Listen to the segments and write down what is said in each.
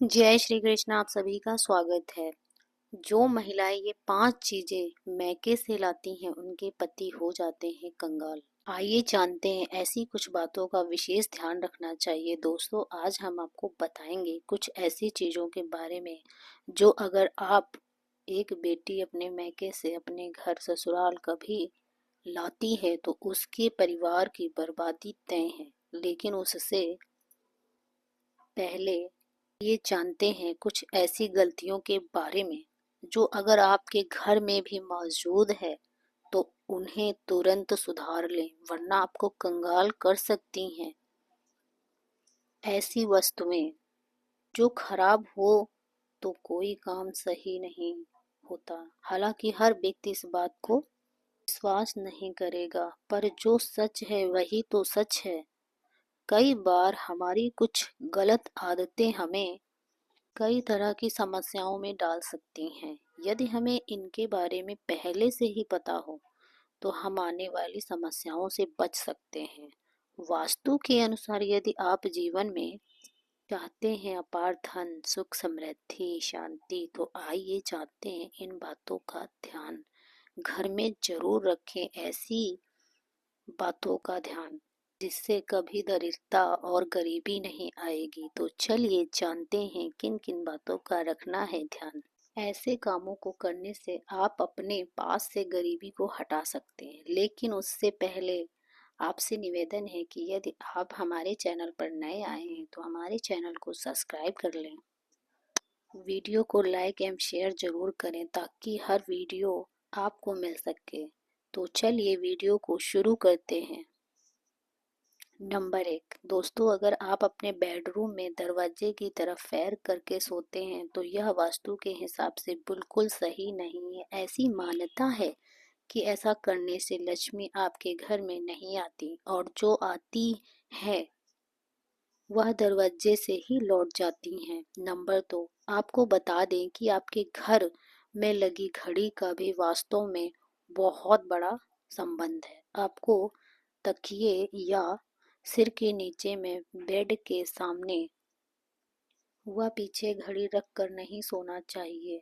जय श्री कृष्ण। आप सभी का स्वागत है। जो महिलाएं ये 5 चीजें मैके से लाती हैं उनके पति हो जाते हैं कंगाल। आइए जानते हैं ऐसी कुछ बातों का विशेष ध्यान रखना चाहिए। दोस्तों, आज हम आपको बताएंगे कुछ ऐसी चीजों के बारे में जो अगर आप एक बेटी अपने मैके से अपने घर ससुराल कभी लाती है तो उसके परिवार की बर्बादी तय है। लेकिन उससे पहले ये जानते हैं कुछ ऐसी गलतियों के बारे में जो अगर आपके घर में भी मौजूद है तो उन्हें तुरंत सुधार लें, वरना आपको कंगाल कर सकती हैं। ऐसी वस्तुएं जो खराब हो तो कोई काम सही नहीं होता। हालांकि हर व्यक्ति इस बात को विश्वास नहीं करेगा, पर जो सच है वही तो सच है। कई बार हमारी कुछ गलत आदतें हमें कई तरह की समस्याओं में डाल सकती हैं। यदि हमें इनके बारे में पहले से ही पता हो तो हम आने वाली समस्याओं से बच सकते हैं। वास्तु के अनुसार यदि आप जीवन में चाहते हैं अपार धन, सुख, समृद्धि, शांति, तो आइए जानते हैं इन बातों का ध्यान घर में जरूर रखें। ऐसी बातों का ध्यान जिससे कभी दरिद्रता और गरीबी नहीं आएगी। तो चलिए जानते हैं किन किन बातों का रखना है ध्यान। ऐसे कामों को करने से आप अपने पास से गरीबी को हटा सकते हैं, लेकिन उससे पहले आपसे निवेदन है कि यदि आप हमारे चैनल पर नए आए हैं तो हमारे चैनल को सब्सक्राइब कर लें। वीडियो को लाइक एवं शेयर जरूर करें ताकि हर वीडियो आपको मिल सके। तो चलिए वीडियो को शुरू करते हैं। नंबर 1, दोस्तों, अगर आप अपने बेडरूम में दरवाजे की तरफ पैर करके सोते हैं तो यह वास्तु के हिसाब से बिल्कुल सही नहीं है। ऐसी मान्यता है कि ऐसा करने से लक्ष्मी आपके घर में नहीं आती और जो आती है वह दरवाजे से ही लौट जाती हैं। नंबर 2, आपको बता दें कि आपके घर में लगी घड़ी का भी वास्तव में बहुत बड़ा संबंध है। आपको तकिए या सिर के नीचे में बेड के सामने व पीछे घड़ी रख कर नहीं सोना चाहिए।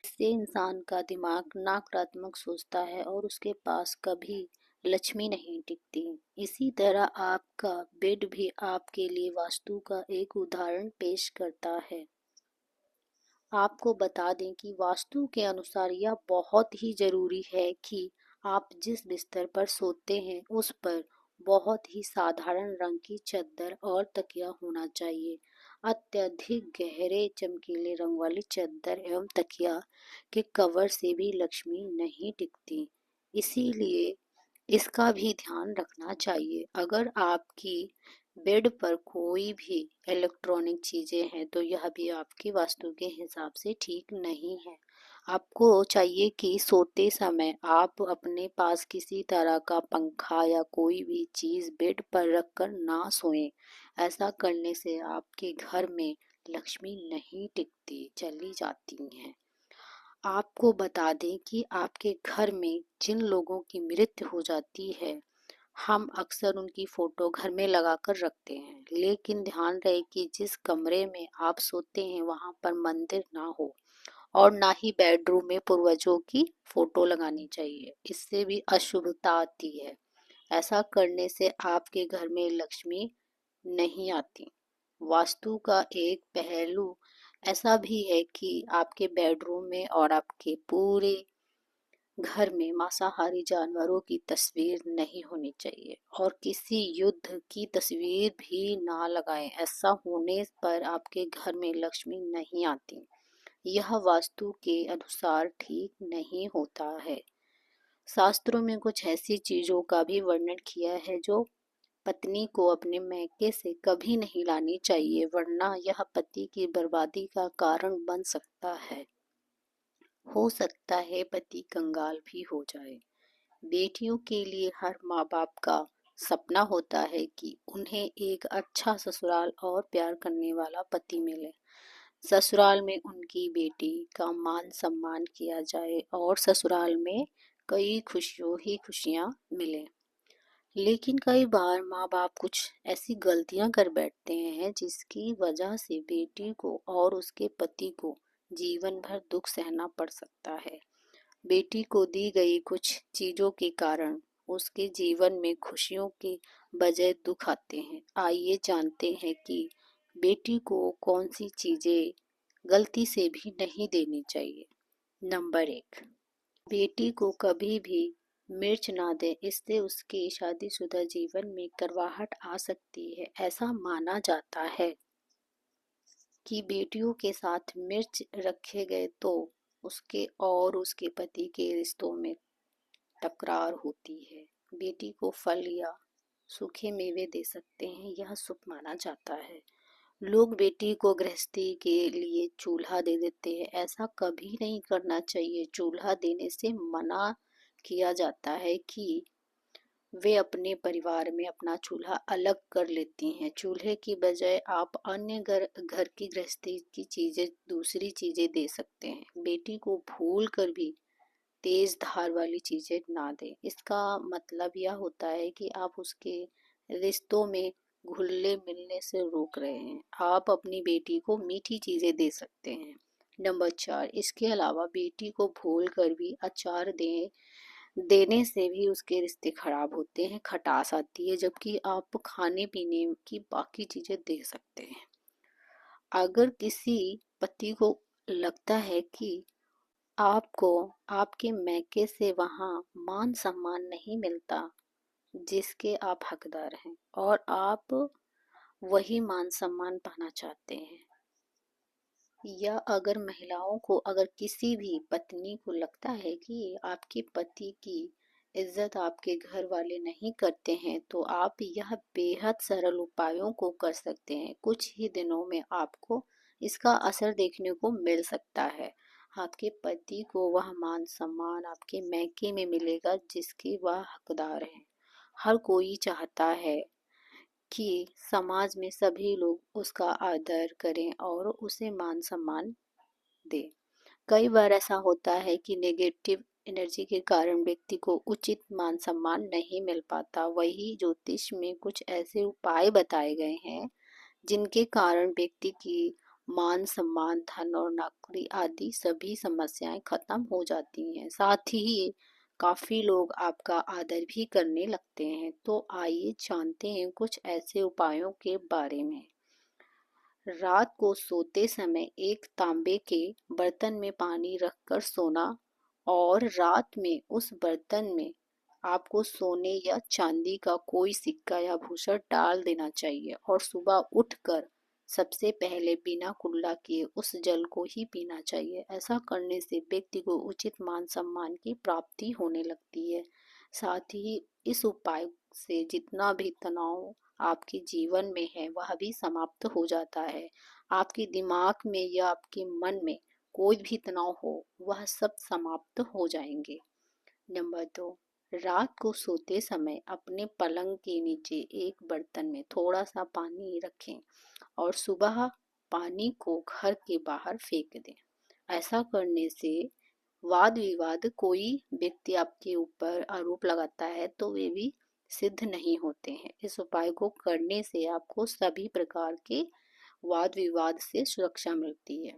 इससे इंसान का दिमाग नकारात्मक सोचता है और उसके पास कभी लक्ष्मी नहीं टिकती। इसी तरह आपका बेड भी आपके लिए वास्तु का एक उदाहरण पेश करता है। आपको बता दें कि वास्तु के अनुसार यह बहुत ही जरूरी है कि आप जिस बिस्तर पर सोते हैं उस पर बहुत ही साधारण रंग की चादर और तकिया होना चाहिए। अत्यधिक गहरे चमकीले रंग वाली चादर एवं तकिया के कवर से भी लक्ष्मी नहीं टिकती, इसीलिए इसका भी ध्यान रखना चाहिए। अगर आपकी बेड पर कोई भी इलेक्ट्रॉनिक चीजें हैं तो यह भी आपकी वास्तु के हिसाब से ठीक नहीं है। आपको चाहिए कि सोते समय आप अपने पास किसी तरह का पंखा या कोई भी चीज बेड पर रखकर ना सोएं। ऐसा करने से आपके घर में लक्ष्मी नहीं टिकती, चली जाती हैं। आपको बता दें कि आपके घर में जिन लोगों की मृत्यु हो जाती है हम अक्सर उनकी फोटो घर में लगाकर रखते हैं, लेकिन ध्यान रहे कि जिस कमरे में आप सोते हैं वहां पर मंदिर ना हो और ना ही बेडरूम में पूर्वजों की फोटो लगानी चाहिए। इससे भी अशुभता आती है। ऐसा करने से आपके घर में लक्ष्मी नहीं आती। वास्तु का एक पहलू ऐसा भी है कि आपके बेडरूम में और आपके पूरे घर में मांसाहारी जानवरों की तस्वीर नहीं होनी चाहिए और किसी युद्ध की तस्वीर भी ना लगाएं। ऐसा होने पर आपके घर में लक्ष्मी नहीं आती। यह वास्तु के अनुसार ठीक नहीं होता है। शास्त्रों में कुछ ऐसी चीजों का भी वर्णन किया है जो पत्नी को अपने मैके से कभी नहीं लानी चाहिए, वरना यह पति की बर्बादी का कारण बन सकता है। हो सकता है पति कंगाल भी हो जाए। बेटियों के लिए हर माँ बाप का सपना होता है कि उन्हें एक अच्छा ससुराल और प्यार करने वाला पति मिले। ससुराल में उनकी बेटी का मान सम्मान किया जाए और ससुराल में कई खुशियों ही खुशियाँ मिले। लेकिन कई बार माँ बाप कुछ ऐसी गलतियां कर बैठते हैं जिसकी वजह से बेटी को और उसके पति को जीवन भर दुख सहना पड़ सकता है। बेटी को दी गई कुछ चीजों के कारण उसके जीवन में खुशियों के बजाय दुख आते हैं। आइए जानते हैं कि बेटी को कौन सी चीजें गलती से भी नहीं देनी चाहिए। नंबर 1, बेटी को कभी भी मिर्च ना दें, इससे उसके शादीशुदा जीवन में करवाहट आ सकती है। ऐसा माना जाता है कि बेटियों के साथ मिर्च रखे गए तो उसके और उसके पति के रिश्तों में तकरार होती है। बेटी को फल या सूखे मेवे दे सकते हैं, यह शुभ माना जाता है। लोग बेटी को गृहस्थी के लिए चूल्हा दे देते हैं, ऐसा कभी नहीं करना चाहिए। चूल्हा देने से मना किया जाता है कि वे अपने परिवार में अपना चूल्हा अलग कर लेती हैं। चूल्हे की बजाय आप अन्य घर घर की गृहस्थी की चीजें दूसरी चीजें दे सकते हैं। बेटी को भूल कर भी तेज धार वाली चीजें ना दें। इसका मतलब यह होता है कि आप उसके रिश्तों में घुलने मिलने से रोक रहे हैं। आप अपनी बेटी को मीठी चीजें दे सकते हैं। नंबर 4, इसके अलावा बेटी को भूल कर भी अचार देने से भी उसके रिश्ते खराब होते हैं, खटास आती है, जबकि आप खाने पीने की बाकी चीजें दे सकते हैं। अगर किसी पति को लगता है कि आपको आपके मैके से वहाँ मान सम्मान नहीं मिलता जिसके आप हकदार हैं और आप वही मान सम्मान पाना चाहते हैं, या अगर महिलाओं को, अगर किसी भी पत्नी को लगता है कि आपके पति की इज्जत आपके घर वाले नहीं करते हैं, तो आप यह बेहद सरल उपायों को कर सकते हैं। कुछ ही दिनों में आपको इसका असर देखने को मिल सकता है। आपके पति को वह मान सम्मान आपके मैके में मिलेगा जिसके वह हकदार हैं। हर कोई चाहता है कि समाज में सभी लोग उसका आदर करें और उसे मान सम्मान दें। कई बार ऐसा होता है कि नेगेटिव एनर्जी के कारण व्यक्ति को उचित मान सम्मान नहीं मिल पाता। वही ज्योतिष में कुछ ऐसे उपाय बताए गए हैं जिनके कारण व्यक्ति की मान सम्मान, धन और नौकरी आदि सभी समस्याएं खत्म हो जाती हैं। साथ ही काफी लोग आपका आदर भी करने लगते हैं। तो आइए जानते हैं कुछ ऐसे उपायों के बारे में। रात को सोते समय एक तांबे के बर्तन में पानी रखकर सोना और रात में उस बर्तन में आपको सोने या चांदी का कोई सिक्का या भूषण डाल देना चाहिए और सुबह उठकर सबसे पहले बिना कुल्ला किए उस जल को ही पीना चाहिए। ऐसा करने से व्यक्ति को उचित मान सम्मान की प्राप्ति होने लगती है। साथ ही इस उपाय से जितना भी तनाव आपके जीवन में है वह भी समाप्त हो जाता है। आपके दिमाग में या आपके मन में कोई भी तनाव हो वह सब समाप्त हो जाएंगे। नंबर 2, रात को सोते समय अपने पलंग के नीचे एक बर्तन में थोड़ा सा पानी रखें और सुबह पानी को घर के बाहर फेंक दें। ऐसा करने से वाद विवाद, कोई व्यक्ति आपके ऊपर आरोप लगाता है तो वे भी सिद्ध नहीं होते हैं। इस उपाय को करने से आपको सभी प्रकार के वाद विवाद से सुरक्षा मिलती है।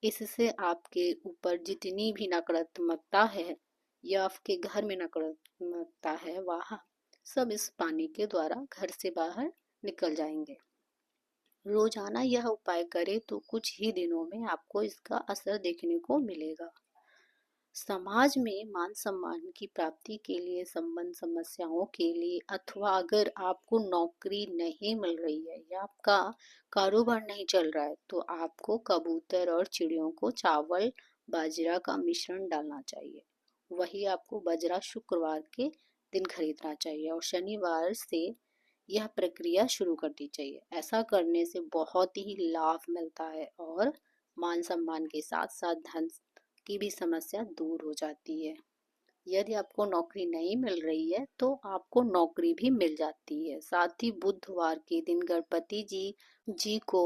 इससे आपके ऊपर जितनी भी नकारात्मकता है या आपके घर में नकारात्मकता है वह सब इस पानी के द्वारा घर से बाहर निकल जाएंगे। रोजाना यह उपाय करें तो कुछ ही दिनों में आपको इसका असर देखने को मिलेगा। समाज में मान सम्मान की प्राप्ति के लिए, संबंध समस्याओं के लिए, अथवा अगर आपको नौकरी नहीं मिल रही है या आपका कारोबार नहीं चल रहा है तो आपको कबूतर और चिड़ियों को चावल बाजरा का मिश्रण डालना चाहिए। वही आपको बाजरा शुक्रवार के दिन खरीदना चाहिए और शनिवार से यह प्रक्रिया शुरू करनी चाहिए। ऐसा करने से बहुत ही लाभ मिलता है और मान सम्मान के साथ साथ धन की भी समस्या दूर हो जाती है। यदि आपको नौकरी नहीं मिल रही है तो आपको नौकरी भी मिल जाती है। साथ ही बुधवार के दिन गणपति जी को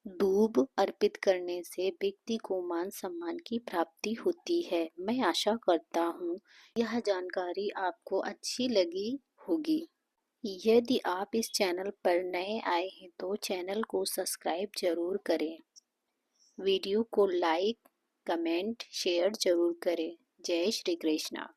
दूब अर्पित करने से व्यक्ति को मान सम्मान की प्राप्ति होती है। मैं आशा करता हूँ यह जानकारी आपको अच्छी लगी होगी। यदि आप इस चैनल पर नए आए हैं तो चैनल को सब्सक्राइब जरूर करें। वीडियो को लाइक, कमेंट, शेयर जरूर करें। जय श्री कृष्णा।